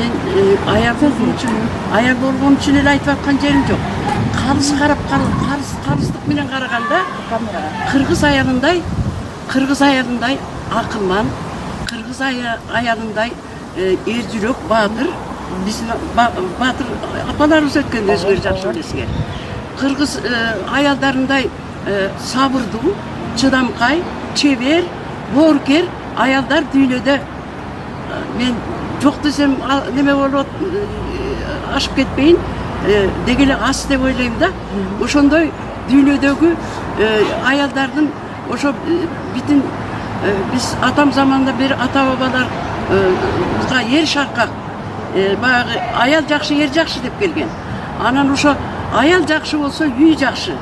мен аял болгон үчүн эле айтып аткан жерим жок. Калыс карап калыстык менен караганда кыргыз аялындай акылман, кыргыз аялындай эр жүрөк, баатыр, биздин баатыр апаларыбыз өткөн өзүңөр жакшы билесиңер. Кыргыз аялдарындай сабырдуу, чыдамкай, чебер, боорукер аялдар дүйнөдө мен жок десем неме болот, ашып кетпейин деги эле аз деп ойлойм да. Ошондой дүйнөдөгү аялдардын ошо бүтүн биз атам заманында бери ата бабаларга эр шаркак, баягы аял жакшы, эр жакшы деп келген. Анан ошо аял жакшы болсо үй жакшы,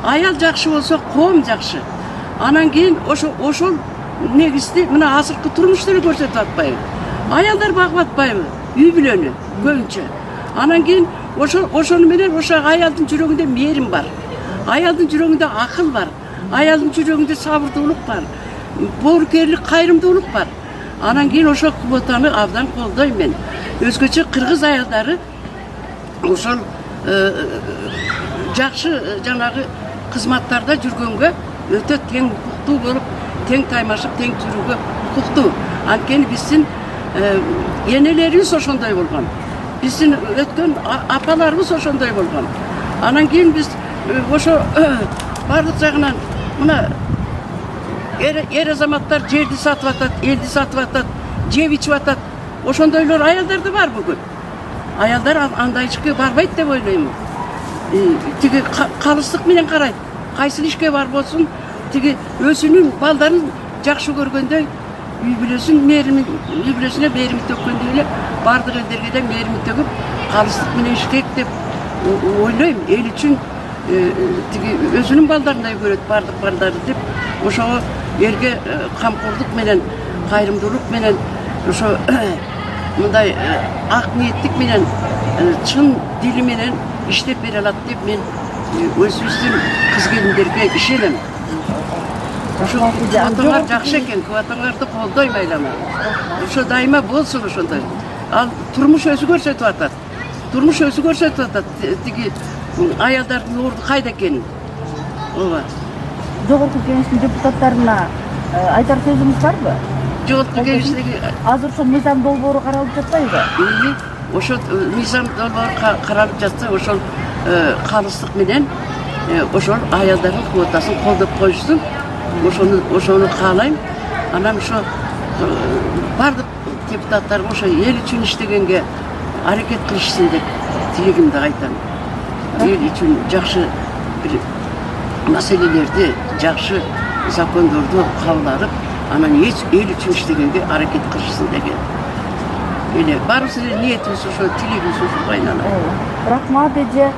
аял жакшы болсо коом жакшы. Анан кийин ошол негизди мына азыркы турмуш деле көрсөтүп атпайбы? Аялдар багып атпайбы? Үй бүлөнү көбүнчө. Анан кийин ошону менен ошо аялдын жүрөгүндө мээрим бар. Аялдын жүрөгүндө акыл бар. Аялдын жүрөгүндө сабырдуулук бар. Боорукерлик, кайрымдуулук бар. Анан кийин ошо квотаны абдан колдойм мен. Өзгөчө кыргыз аялдары ошол жакшы жанагы кызматтарда жүргөнгө өтө тең укуктуу болуп, тең таймашып, тең жүрүүгө укуктуу. Анткени биздин энелерибиз ошондой болгон. Биздин өткөн апаларыбыз ошондой болгон. Анан кийин биз ошо бардык жагынан мына эр азаматтар жерди сатып атат, элди сатып атат, жеп ичип атат. Ошондойлор аялдар бар бүгүн. Аялдар андай ишке барбайт деп ойлойм. Тиги калыстык менен карайт. Кайсы ишке бар болсун, тиги өзүнүн балдарын жакшы көргөндөй үй бүлөсүнө мээрими төккөндөй эле бардык элдерге да мээрими төгүп, калыстык менен иштейт деп ойлойм. Эл үчүн тиги өзүнүн балдарындай көрөт бардык балдарды деп, ошого эрге камкордук менен, кайрымдуулук менен, ошо мындай ак ниеттик менен, чын дили менен иштеп бере алат деп мен өзүбүздүн кыз келиндерге ишенем. Ошо квоталар жакшы экен, квоталарды колдойм айлама. Ошо дайыма болсун ошондой. Ал турмуш өзү көрсөтүп атат. Турмуш өзү көрсөтүп атат. Тиги аялдардын орду кайда экенин. Ооба. Жогорку Кеңештин депутаттарына айтар сөзүңүз барбы? Жогорку Кеңештеги азыр ошол мыйзам долбоору каралып жатпайбы? Ошо мыйзам долбоору каралып жатса, ошол калыстык менен ошол аялдардын квотасын колдоп коюшсун. Ошону каалайм. Анан ошо бардык депутаттар ошо эл үчүн иштегенге аракет кылышсын деп тилегимди айтам. Эл үчүн жакшы бир маселелерди, жакшы закондорду кабыл алып, анан эл үчүн иштегенге аракет кылышсын деген. Эле баарыбыз эле ниетибиз ошо, тилегибиз ошого айланат. Рахмат эже.